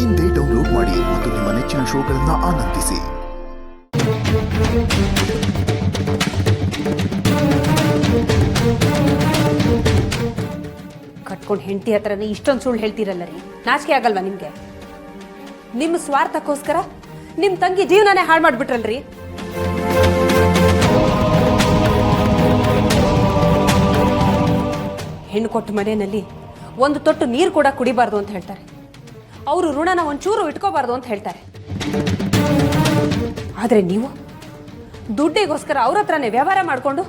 ಇಂದೇ ಡೌನ್ಲೋಡ್ ಮಾಡಿ ಮತ್ತು ನಿಮ್ಮ ನೆಚ್ಚಿನ ಶೋಗಳನ್ನು ಆನಂದಿಸಿ. ಕಟ್ಕೊಂಡು ಹೆಂಡತಿ ಹತ್ರನೇ ಇಷ್ಟೊಂದು ಸುಳ್ಳು ಹೇಳ್ತೀರಲ್ಲ ರೀ, ನಾಚಿಕೆ ಆಗಲ್ವಾ ನಿಮ್ಗೆ? ನಿಮ್ಮ ಸ್ವಾರ್ಥಕ್ಕೋಸ್ಕರ ನಿಮ್ಮ ತಂಗಿ ಜೀವನನೇ ಹಾಳು ಮಾಡ್ಬಿಟ್ರಲ್ರಿ. ಹೆಣ್ಣು ಕೊಟ್ಟ ಮನೆಯಲ್ಲಿ ಒಂದು ತೊಟ್ಟು ನೀರು ಕೂಡ ಕುಡಿಬಾರ್ದು ಅಂತ ಹೇಳ್ತಾರೆ. ಅವರು ಋಣನ ಒಂಚೂರು ಇಟ್ಕೋಬಾರ್ದು ಅಂತ ಹೇಳ್ತಾರೆ. ಆದರೆ ನೀವು ದುಡ್ಡಿಗೋಸ್ಕರ ಅವ್ರ ಹತ್ರನೇ ವ್ಯವಹಾರ ಮಾಡಿಕೊಂಡು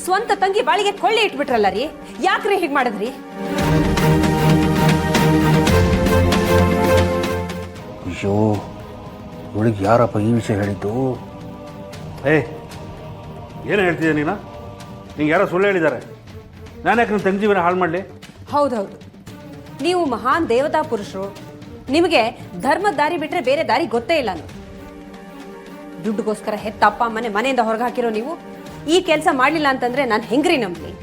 ಸ್ವಂತ ತಂಗಿ ಬಾಳಿಗೆ ಕೊಳ್ಳಿ ಇಟ್ಬಿಟ್ರಲ್ಲ ರೀ. ಯಾಕ್ರಿ ಹೀಗೆ ಮಾಡಿದ್ರಿ? ಅಯ್ಯೋ, ಇವಳಿಗೆ ಯಾರಪ್ಪ ಈ ವಿಷಯ ಹೇಳಿದ್ದು? ಏನು ಹೇಳ್ತಿದ್ದೆ ನೀನು? ನಿಂಗೆ ಯಾರೋ ಸುಳ್ಳು ಹೇಳಿದ್ದಾರೆ. ನಾನು ಯಾಕೆ ನಿಮ್ಮ ತಂಗಿ ಜೀವನ ಹಾಳು ಮಾಡಲಿ? ಹೌದೌದು, ನೀವು ಮಹಾನ್ ದೇವತಾ ಪುರುಷರು. ನಿಮಗೆ ಧರ್ಮದ ದಾರಿ ಬಿಟ್ಟರೆ ಬೇರೆ ದಾರಿ ಗೊತ್ತೇ ಇಲ್ಲ. ದುಡ್ಡುಗೋಸ್ಕರ ಹೆತ್ತ ಅಪ್ಪ ಅಮ್ಮನೆ ಮನೆಯಿಂದ ಹೊರಗೆ ಹಾಕಿರೋ ನೀವು ಈ ಕೆಲಸ ಮಾಡಲಿಲ್ಲ ಅಂತಂದ್ರೆ ನಾನು ಹೆಂಗ್ರಿ ನಂಬಲಿ?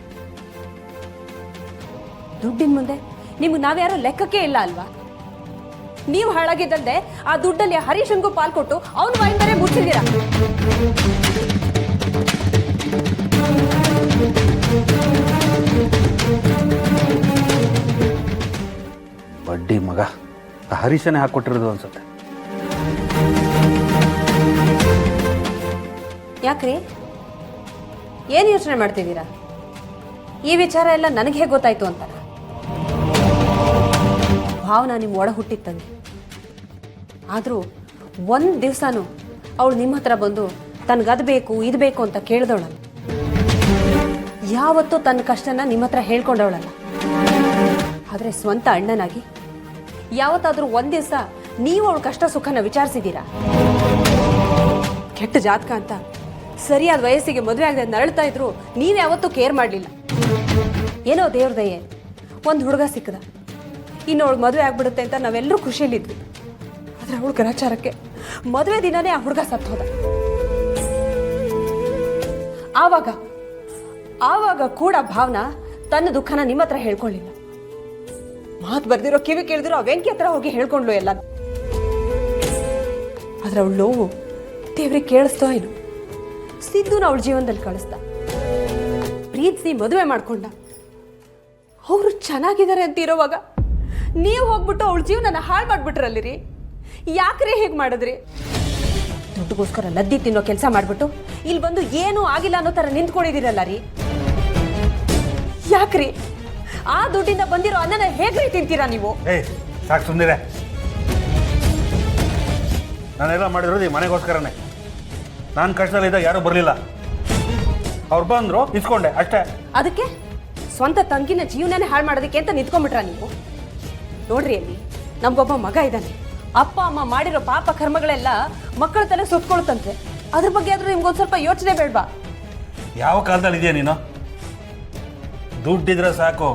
ದುಡ್ಡಿನ ಮುಂದೆ ನಿಮ್ಗೆ ನಾವ್ಯಾರೋ ಲೆಕ್ಕಕ್ಕೆ ಇಲ್ಲ ಅಲ್ವಾ? ನೀವು ಹಾಳಾಗಿದ್ದಲ್ದೆ ಆ ದುಡ್ಡಲ್ಲಿ ಹರೀಶನ್ಗೂ ಪಾಲ್ ಕೊಟ್ಟು ಅವನ ಬಾಯಿಂದಲೇ ಮುಚ್ಚಿದ್ದೀರಾ. ಬಡ್ಡಿ ಮಗ ಹರೀಶನೇ ಹಾಕೊಟ್ಟಿರೋದು ಅನ್ಸುತ್ತೆ. ಯಾಕ್ರಿ, ಏನು ಯೋಚನೆ ಮಾಡ್ತಿದ್ದೀರಾ? ಈ ವಿಚಾರ ಎಲ್ಲ ನನಗೆ ಹೇಗೆ ಗೊತ್ತಾಯ್ತು ಅಂತ? ಭಾವನಾ ನಿಮ್ಮ ಒಳ ಹುಟ್ಟಿತ್ತಂಗೆ. ಆದರೂ ಒಂದು ದಿವಸನೂ ಅವಳು ನಿಮ್ಮ ಹತ್ರ ಬಂದು ತನಗದು ಬೇಕು ಇದು ಬೇಕು ಅಂತ ಕೇಳಿದವಳಲ್ಲ. ಯಾವತ್ತೂ ತನ್ನ ಕಷ್ಟನ ನಿಮ್ಮ ಹತ್ರ ಹೇಳ್ಕೊಂಡವಳಲ್ಲ. ಆದರೆ ಸ್ವಂತ ಅಣ್ಣನಾಗಿ ಯಾವತ್ತಾದರೂ ಒಂದು ದಿವಸ ನೀವು ಅವಳ ಕಷ್ಟ ಸುಖನ ವಿಚಾರಿಸಿದ್ದೀರಾ? ಕೆಟ್ಟ ಜಾತಕ ಅಂತ ಸರಿಯಾದ ವಯಸ್ಸಿಗೆ ಮದುವೆ ಆಗದೆ ನರಳ್ತಾ ಇದ್ರು ನೀವು ಯಾವತ್ತೂ ಕೇರ್ ಮಾಡಲಿಲ್ಲ. ಏನೋ ದೇವ್ರ ದಯೆ, ಒಂದು ಹುಡುಗ ಸಿಕ್ಕದ, ಇನ್ನು ಅವಳು ಮದುವೆ ಆಗ್ಬಿಡುತ್ತೆ ಅಂತ ನಾವೆಲ್ಲರೂ ಖುಷಿಯಲ್ಲಿದ್ವಿ. ಆದರೆ ಅವಳ ಗ್ರಹಚಾರಕ್ಕೆ ಮದುವೆ ದಿನನೇ ಆ ಹುಡುಗ ಸತ್ತು ಹೋದ. ಆವಾಗ ಕೂಡ ಭಾವನಾ ತನ್ನ ದುಃಖನ ನಿಮ್ಮ ಹತ್ರ ಹೇಳ್ಕೊಳ್ಳಿಲ್ಲ. ಮಾತು ಬರ್ದಿರೋ ಕಿವಿ ಕೇಳಿದಿರೋ ಆ ವೆಂಕಿ ಹತ್ರ ಹೋಗಿ ಹೇಳ್ಕೊಂಡ್ಲು ಎಲ್ಲ. ಆದ್ರೆ ಅವಳು ನೋವು ದೇವ್ರಿಗೆ ಕೇಳಿಸ್ತೋ ಏನು? ಸಿದ್ದುನ ಅವಳ ಜೀವನದಲ್ಲಿ ಕಳಿಸ್ದ, ಪ್ರೀತಿಸಿ ಮದುವೆ ಮಾಡ್ಕೊಂಡ. ಅವರು ಚೆನ್ನಾಗಿದ್ದಾರೆ ಅಂತ ಇರೋವಾಗ ನೀವು ಹೋಗ್ಬಿಟ್ಟು ಅವಳ ಜೀವನನ ಹಾಳು ಮಾಡ್ಬಿಟ್ರಲ್ಲಿರಿ. ಯಾಕ್ರಿ ಹೇಗೆ ಮಾಡಿದ್ರಿ? ದುಡ್ಡುಗೋಸ್ಕರ ಲದ್ದಿ ತಿನ್ನೋ ಕೆಲಸ ಮಾಡ್ಬಿಟ್ಟು ಇಲ್ಲಿ ಬಂದು ಏನೂ ಆಗಿಲ್ಲ ಅನ್ನೋ ಥರ ನಿಂತ್ಕೊಂಡಿದ್ದೀರಲ್ಲ ರೀ. ಯಾಕ್ರಿ? ಆ ದುಡ್ಡಿಂದ ಬಂದಿರೋ ಅನ್ನನ ಹೇಗ್ರಿ ತಿಂತೀರಾ ನೀವು? ಸಾಕು ಸುಂದಿರೆ, ನಾನೆಲ್ಲ ಮಾಡಿರೋದು ಈ ಮನೆಗೋಸ್ಕರನೇ. ನಾನು ಕಷ್ಟದಲ್ಲಿದ್ದಾಗ ಯಾರೂ ಬರಲಿಲ್ಲ, ಅವ್ರು ಬಂದರು ಇಸ್ಕೊಂಡೆ ಅಷ್ಟೇ. ಅದಕ್ಕೆ ಸ್ವಂತ ತಂಗಿನ ಜೀವನನೇ ಹಾಳು ಮಾಡೋದಕ್ಕೆ ಅಂತ ನಿಂತ್ಕೊಂಡ್ಬಿಟ್ರ ನೀವು? ನೋಡ್ರಿ, ಅಲ್ಲಿ ನಮ್ಗೊಬ್ಬ ಮಗ ಇದ್ದಾನೆ. ಅಪ್ಪ ಅಮ್ಮ ಮಾಡಿರೋ ಪಾಪ ಕರ್ಮಗಳೆಲ್ಲ ಮಕ್ಕಳ ತಲೆ ಸುತ್ಕೊಳ್ತಂತೆ. ಅದ್ರ ಬಗ್ಗೆ ಆದ್ರೂ ನಿಮ್ಗೊಂದು ಸ್ವಲ್ಪ ಯೋಚನೆ ಬೇಡ್ವಾ? ಯಾವ ಕಾಲದಲ್ಲಿ ಇದೆಯಾ ನೀನು? ದುಡ್ಡಿದ್ರೆ ಸಾಕು,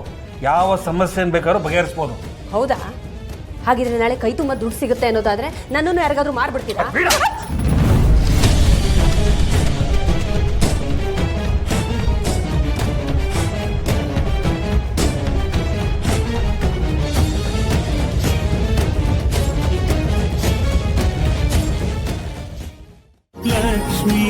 ಯಾವ ಸಮಸ್ಯೆನ ಬೇಕಾದ್ರೂ ಬಗೆಹರಿಸ್ಬೋದು. ಹೌದಾ? ಹಾಗಿದ್ರೆ ನಾಳೆ ಕೈ ತುಂಬ ದುಡ್ಡು ಸಿಗುತ್ತೆ ಅನ್ನೋದಾದ್ರೆ ನನ್ನನ್ನು ಯಾರಿಗಾದ್ರೂ ಮಾರ್ಬಿಡ್ತೀರಾ? Lakshmi